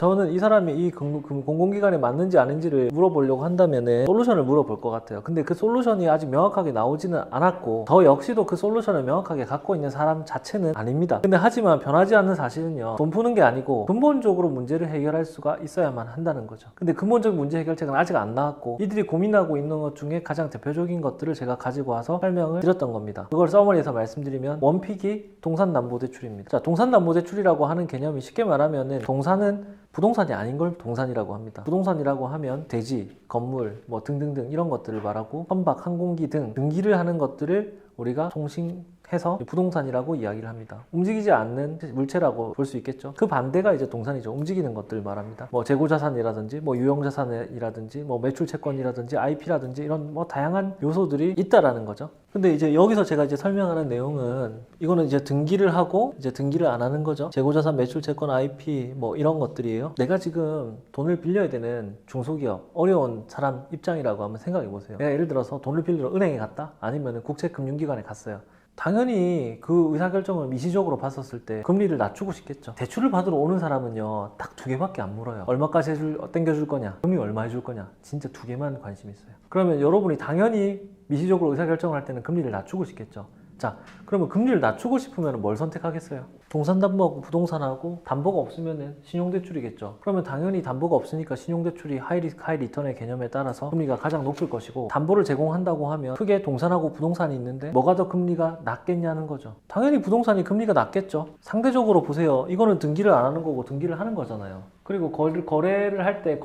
저는 이 사람이 이 공공기관에 맞는지 아닌지를 물어보려고 한다면은 솔루션을 물어볼 것 같아요. 근데 그 솔루션이 아직 명확하게 나오지는 않았고, 저 역시도 그 솔루션을 명확하게 갖고 있는 사람 자체는 아닙니다. 근데 하지만 변하지 않는 사실은요, 돈 푸는 게 아니고 근본적으로 문제를 해결할 수가 있어야만 한다는 거죠. 근데 근본적인 문제 해결책은 아직 안 나왔고, 이들이 고민하고 있는 것 중에 가장 대표적인 것들을 제가 가지고 와서 설명을 드렸던 겁니다. 그걸 서머리에서 말씀드리면 원픽이 동산담보대출입니다. 자, 동산담보대출이라고 하는 개념이 쉽게 말하면은, 동산은 부동산이 아닌 걸 동산이라고 합니다. 부동산이라고 하면 대지, 건물, 뭐 등등등 이런 것들을 말하고, 선박, 항공기 등 등기를 하는 것들을 우리가 통칭해서 부동산이라고 이야기를 합니다. 움직이지 않는 물체라고 볼 수 있겠죠. 그 반대가 이제 동산이죠. 움직이는 것들을 말합니다. 뭐 재고자산이라든지 뭐 유형자산이라든지 뭐 매출채권이라든지 IP라든지 이런 뭐 다양한 요소들이 있다라는 거죠. 근데 이제 여기서 제가 이제 설명하는 내용은, 이거는 이제 등기를 하고 이제 등기를 안 하는 거죠. 재고자산, 매출채권, IP 뭐 이런 것들이에요. 내가 지금 돈을 빌려야 되는 중소기업, 어려운 사람 입장이라고 한번 생각해 보세요. 내가 예를 들어서 돈을 빌리러 은행에 갔다, 아니면 국제금융기관에 갔어요. 당연히 그 의사결정을 미시적으로 봤었을 때 금리를 낮추고 싶겠죠. 대출을 받으러 오는 사람은요, 딱 두 개밖에 안 물어요. 얼마까지 땡겨줄 거냐, 금리 얼마 해줄 거냐, 진짜 두 개만 관심이 있어요. 그러면 여러분이 당연히 미시적으로 의사결정을 할 때는 금리를 낮추고 싶겠죠. 자, 그러면 금리를 낮추고 싶으면 뭘 선택하겠어요? 동산담보하고 부동산하고 담보가 없으면 신용대출이겠죠. 그러면 당연히 담보가 없으니까 신용대출이 하이리스크 하이리턴의 개념에 따라서 금리가 가장 높을 것이고, 담보를 제공한다고 하면 크게 동산하고 부동산이 있는데 뭐가 더 금리가 낮겠냐는 거죠. 당연히 부동산이 금리가 낮겠죠. 상대적으로 보세요. 이거는 등기를 안 하는 거고 등기를 하는 거잖아요. 그리고 거래를 할 때,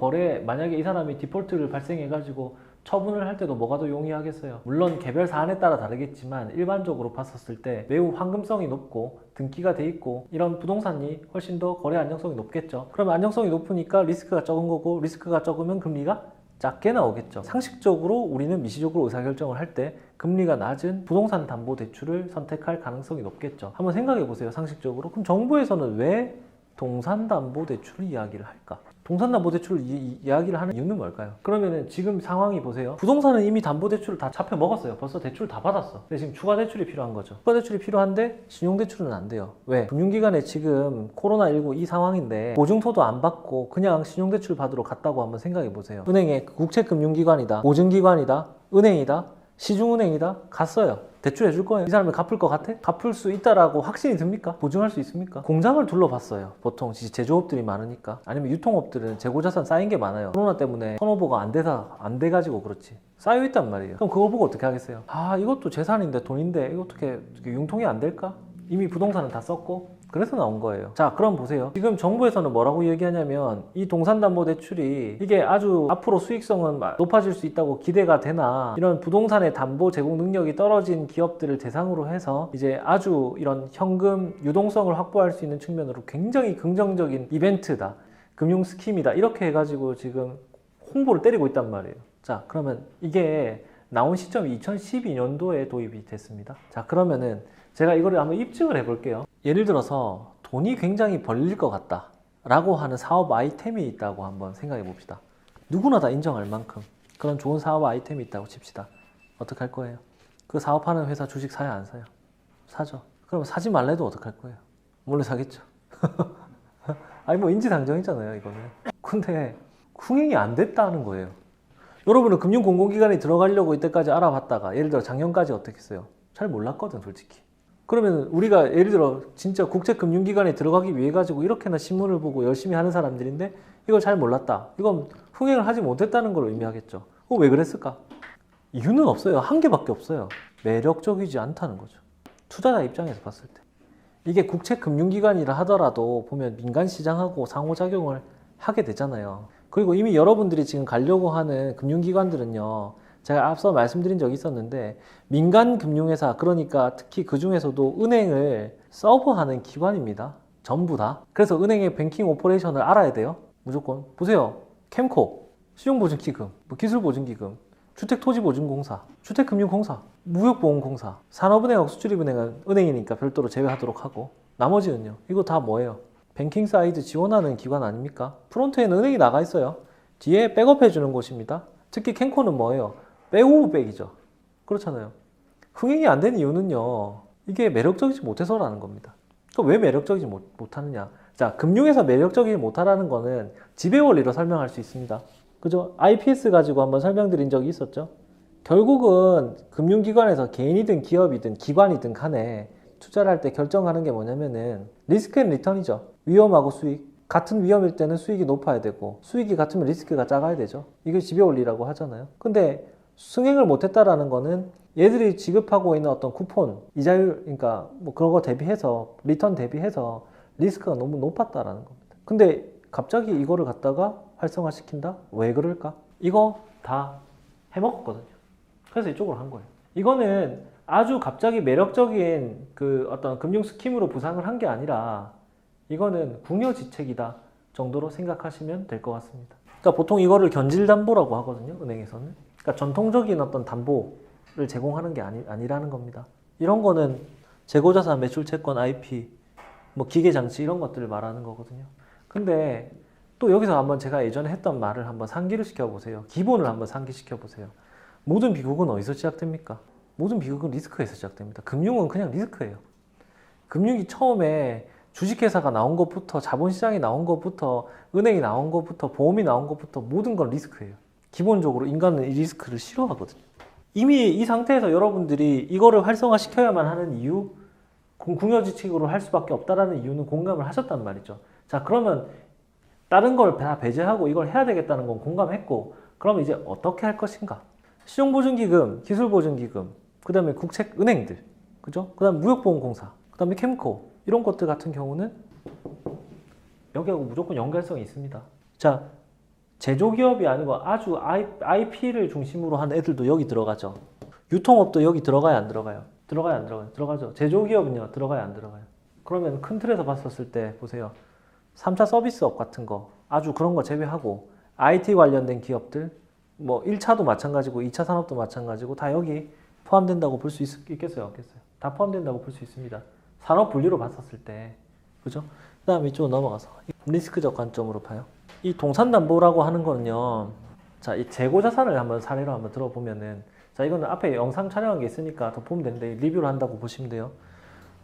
만약에 이 사람이 디폴트를 발생해가지고 처분을 할 때도 뭐가 더 용이하겠어요? 물론 개별 사안에 따라 다르겠지만 일반적으로 봤었을 때 매우 황금성이 높고 등기가 돼 있고 이런 부동산이 훨씬 더 거래 안정성이 높겠죠. 그러면 안정성이 높으니까 리스크가 적은 거고, 리스크가 적으면 금리가 작게 나오겠죠. 상식적으로 우리는 미시적으로 의사결정을 할 때 금리가 낮은 부동산 담보 대출을 선택할 가능성이 높겠죠. 한번 생각해 보세요. 상식적으로. 그럼 정부에서는 왜 동산담보대출을 이야기를 할까? 동산담보대출을 이야기를 하는 이유는 뭘까요? 그러면은 지금 상황이 보세요. 부동산은 이미 담보대출을 다 잡혀 먹었어요. 벌써 대출을 다 받았어. 근데 지금 추가 대출이 필요한 거죠. 추가 대출이 필요한데 신용대출은 안 돼요. 왜? 금융기관에 지금 코로나19 이 상황인데 보증토도 안 받고 그냥 신용대출 받으러 갔다고 한번 생각해 보세요. 은행에 국채금융기관이다, 보증기관이다, 은행이다, 시중은행이다, 갔어요. 대출해 줄 거예요. 이 사람이 갚을 것 같아? 갚을 수 있다라고 확신이 듭니까? 보증할 수 있습니까? 공장을 둘러봤어요. 보통 제조업들이 많으니까. 아니면 유통업들은 재고자산 쌓인 게 많아요. 코로나 때문에 턴오버가 안 돼가지고 그렇지. 쌓여 있단 말이에요. 그럼 그걸 보고 어떻게 하겠어요? 아, 이것도 재산인데, 돈인데 이거 어떻게 융통이 안 될까? 이미 부동산은 다 썼고, 그래서 나온 거예요. 자, 그럼 보세요. 지금 정부에서는 뭐라고 얘기하냐면, 이 동산담보대출이 이게 아주 앞으로 수익성은 높아질 수 있다고 기대가 되나, 이런 부동산의 담보 제공 능력이 떨어진 기업들을 대상으로 해서 이제 아주 이런 현금 유동성을 확보할 수 있는 측면으로 굉장히 긍정적인 이벤트다, 금융 스킴이다, 이렇게 해가지고 지금 홍보를 때리고 있단 말이에요. 자, 그러면 이게 나온 시점이 2012년도에 도입이 됐습니다. 자, 그러면은 제가 이거를 한번 입증을 해볼게요. 예를 들어서 돈이 굉장히 벌릴 것 같다 라고 하는 사업 아이템이 있다고 한번 생각해 봅시다. 누구나 다 인정할 만큼 그런 좋은 사업 아이템이 있다고 칩시다. 어떻게 할 거예요? 그 사업하는 회사 주식 사요, 안 사요? 사죠. 그럼 사지 말래도 어떡할 거예요? 몰래 사겠죠. 아니 뭐 인지당정이잖아요, 이거는. 근데 흥행이 안 됐다는 거예요. 여러분은 금융공공기관에 들어가려고 이때까지 알아봤다가, 예를 들어 작년까지 어떻게 했어요? 잘 몰랐거든, 솔직히. 그러면 우리가 예를 들어 진짜 국제금융기관에 들어가기 위해 가지고 이렇게나 신문을 보고 열심히 하는 사람들인데 이걸 잘 몰랐다. 이건 흥행을 하지 못했다는 걸 의미하겠죠. 왜 그랬을까? 이유는 없어요. 한 개밖에 없어요. 매력적이지 않다는 거죠. 투자자 입장에서 봤을 때. 이게 국제금융기관이라 하더라도 보면 민간시장하고 상호작용을 하게 되잖아요. 그리고 이미 여러분들이 지금 가려고 하는 금융기관들은요, 제가 앞서 말씀드린 적이 있었는데, 민간 금융회사, 그러니까 특히 그 중에서도 은행을 서브하는 기관입니다. 전부 다. 그래서 은행의 뱅킹 오퍼레이션을 알아야 돼요. 무조건. 보세요. 캠코, 신용보증기금, 기술보증기금, 주택토지보증공사, 주택금융공사, 무역보험공사, 산업은행하고 수출입은행은 은행이니까 별도로 제외하도록 하고, 나머지는요. 이거 다 뭐예요? 뱅킹 사이드 지원하는 기관 아닙니까? 프론트에는 은행이 나가 있어요. 뒤에 백업해 주는 곳입니다. 특히 캠코는 뭐예요? 백오브백이죠. 그렇잖아요. 흥행이 안 되는 이유는요, 이게 매력적이지 못해서라는 겁니다. 또 왜 매력적이지 못하느냐? 자, 금융에서 매력적이지 못하다는 거는 지배 원리로 설명할 수 있습니다. 그죠? IPS 가지고 한번 설명드린 적이 있었죠. 결국은 금융기관에서 개인이든 기업이든 기관이든 간에 투자를 할 때 결정하는 게 뭐냐면은 리스크 앤 리턴이죠. 위험하고 수익. 같은 위험일 때는 수익이 높아야 되고 수익이 같으면 리스크가 작아야 되죠. 이게 지배 원리라고 하잖아요. 근데 승행을 못했다라는 거는 얘들이 지급하고 있는 어떤 쿠폰, 이자율, 그러니까 뭐 그런 거 대비해서 리턴 대비해서 리스크가 너무 높았다라는 겁니다. 근데 갑자기 이거를 갖다가 활성화시킨다? 왜 그럴까? 이거 다 해먹었거든요. 그래서 이쪽으로 한 거예요. 이거는 아주 갑자기 매력적인 그 어떤 금융 스킴으로 부상을 한 게 아니라 이거는 궁여지책이다 정도로 생각하시면 될 것 같습니다. 그러니까 보통 이거를 견질담보라고 하거든요. 은행에서는. 그러니까 전통적인 어떤 담보를 제공하는 게 아니라는 겁니다. 이런 거는 재고자산, 매출채권, IP, 뭐 기계장치 이런 것들을 말하는 거거든요. 근데 또 여기서 한번 제가 예전에 했던 말을 한번 상기를 시켜보세요. 기본을 한번 상기시켜보세요. 모든 비극은 어디서 시작됩니까? 모든 비극은 리스크에서 시작됩니다. 금융은 그냥 리스크예요. 금융이 처음에 주식회사가 나온 것부터 자본시장이 나온 것부터 은행이 나온 것부터 보험이 나온 것부터 모든 건 리스크예요. 기본적으로 인간은 이 리스크를 싫어하거든요. 이미 이 상태에서 여러분들이 이거를 활성화시켜야만 하는 이유, 궁여지책으로 할 수밖에 없다라는 이유는 공감을 하셨단 말이죠. 자, 그러면 다른 걸 다 배제하고 이걸 해야 되겠다는 건 공감했고, 그럼 이제 어떻게 할 것인가? 신용보증기금, 기술보증기금, 그 다음에 국책은행들, 그죠? 그 다음에 무역보험공사, 그 다음에 캠코, 이런 것들 같은 경우는 여기하고 무조건 연관성이 있습니다. 자, 제조기업이 아니고 아주 IP를 중심으로 한 애들도 여기 들어가죠. 유통업도 여기 들어가야 안 들어가요? 들어가야 안 들어가요? 들어가죠. 제조기업은요, 들어가야 안 들어가요? 그러면 큰 틀에서 봤었을 때 보세요. 3차 서비스업 같은 거, 아주 그런 거 제외하고 IT 관련된 기업들, 뭐 1차도 마찬가지고 2차 산업도 마찬가지고 다 여기 포함된다고 볼 수 있겠어요? 없겠어요? 다 포함된다고 볼 수 있습니다. 산업 분류로 봤었을 때, 그죠? 그 다음에 이쪽으로 넘어가서 리스크적 관점으로 봐요. 이 동산담보라고 하는 거는요, 자, 이 재고자산을 한번 사례로 한번 들어보면은, 자, 이거는 앞에 영상 촬영한 게 있으니까 더 보면 되는데 리뷰를 한다고 보시면 돼요.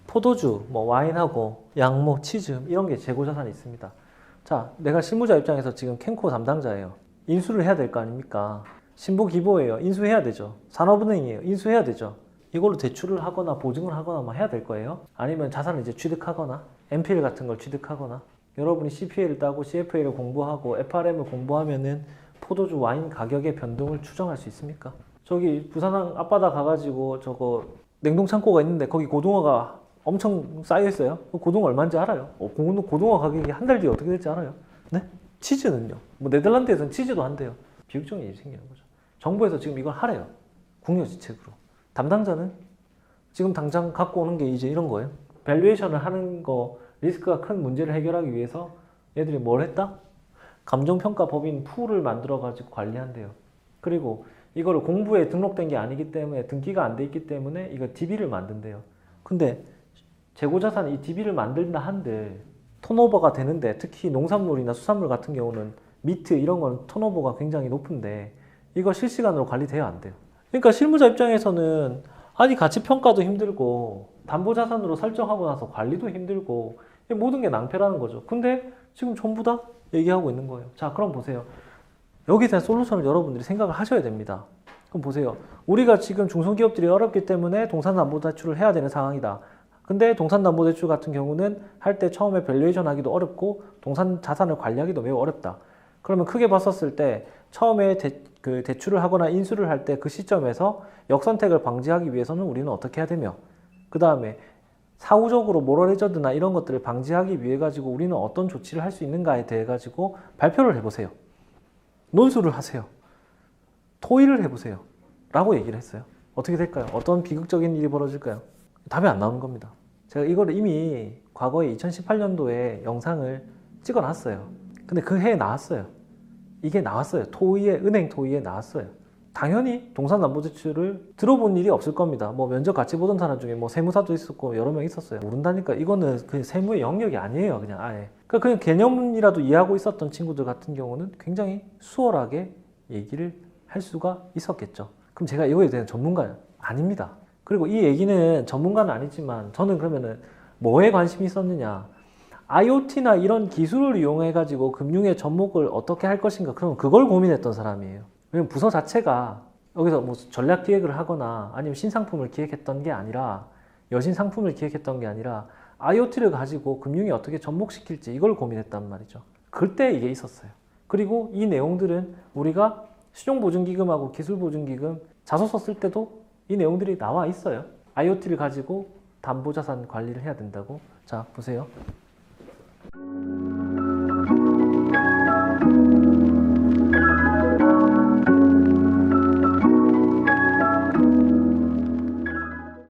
포도주, 뭐 와인하고 양모, 치즈 이런 게 재고자산이 있습니다. 자, 내가 실무자 입장에서 지금 캠코 담당자예요. 인수를 해야 될 거 아닙니까? 신보기보예요. 인수해야 되죠. 산업은행이에요. 인수해야 되죠. 이걸로 대출을 하거나 보증을 하거나 뭐 해야 될 거예요. 아니면 자산을 이제 취득하거나 NPL 같은 걸 취득하거나 여러분이 CPA를 따고 CFA를 공부하고 FRM을 공부하면은 포도주 와인 가격의 변동을 추정할 수 있습니까? 저기 부산 앞바다 가가지고 저거 냉동창고가 있는데 거기 고등어가 엄청 쌓여 있어요. 고등어 얼마인지 알아요? 고등어 가격이 한 달 뒤에 어떻게 될지 알아요? 네? 치즈는요? 뭐 네덜란드에서는 치즈도 한대요. 비극적인 일이 생기는 거죠. 정부에서 지금 이걸 하래요. 궁여지책으로. 담당자는 지금 당장 갖고 오는 게 이제 이런 거예요. 밸류에이션을 하는 거, 리스크가 큰 문제를 해결하기 위해서 얘들이 뭘 했다? 감정평가법인 풀을 만들어가지고 관리한대요. 그리고 이거를 공부에 등록된 게 아니기 때문에 등기가 안 돼 있기 때문에 이거 DB를 만든대요. 근데 재고자산 이 DB를 만든다 한들 턴오버가 되는데 특히 농산물이나 수산물 같은 경우는 미트 이런 건 턴오버가 굉장히 높은데 이거 실시간으로 관리돼야 안 돼요. 그러니까 실무자 입장에서는 아니 가치평가도 힘들고 담보자산으로 설정하고 나서 관리도 힘들고 모든 게 낭패라는 거죠. 근데 지금 전부 다 얘기하고 있는 거예요. 자, 그럼 보세요. 여기에 대한 솔루션을 여러분들이 생각을 하셔야 됩니다. 그럼 보세요. 우리가 지금 중소기업들이 어렵기 때문에 동산담보대출을 해야 되는 상황이다. 근데 동산담보대출 같은 경우는 할 때 처음에 밸류에이션 하기도 어렵고 동산 자산을 관리하기도 매우 어렵다. 그러면 크게 봤었을 때 처음에 대출을 하거나 인수를 할 때 그 시점에서 역선택을 방지하기 위해서는 우리는 어떻게 해야 되며 그 다음에 사후적으로 모럴 해저드나 이런 것들을 방지하기 위해 가지고 우리는 어떤 조치를 할 수 있는가에 대해 가지고 발표를 해보세요. 논술을 하세요. 토의를 해보세요. 라고 얘기를 했어요. 어떻게 될까요? 어떤 비극적인 일이 벌어질까요? 답이 안 나오는 겁니다. 제가 이거를 이미 과거에 2018년도에 영상을 찍어놨어요. 근데 그 해에 나왔어요. 이게 나왔어요. 은행 토의에 나왔어요. 당연히 동산담보대출을 들어본 일이 없을 겁니다. 뭐 면접 같이 보던 사람 중에 뭐 세무사도 있었고 여러 명 있었어요. 모른다니까 이거는 그냥 세무의 영역이 아니에요. 그냥 아예. 그냥 개념이라도 이해하고 있었던 친구들 같은 경우는 굉장히 수월하게 얘기를 할 수가 있었겠죠. 그럼 제가 이거에 대한 전문가는 아닙니다. 그리고 이 얘기는 전문가는 아니지만 저는 그러면은 뭐에 관심이 있었느냐. IoT나 이런 기술을 이용해 가지고 금융의 접목을 어떻게 할 것인가, 그럼 그걸 고민했던 사람이에요. 왜냐면 부서 자체가 여기서 뭐 전략 기획을 하거나 아니면 신상품을 기획했던 게 아니라, 여신 상품을 기획했던 게 아니라 IoT를 가지고 금융이 어떻게 접목시킬지 이걸 고민했단 말이죠. 그때 이게 있었어요. 그리고 이 내용들은 우리가 신용보증기금하고 기술보증기금 자소서 쓸 때도 이 내용들이 나와 있어요. IoT를 가지고 담보자산 관리를 해야 된다고. 자, 보세요.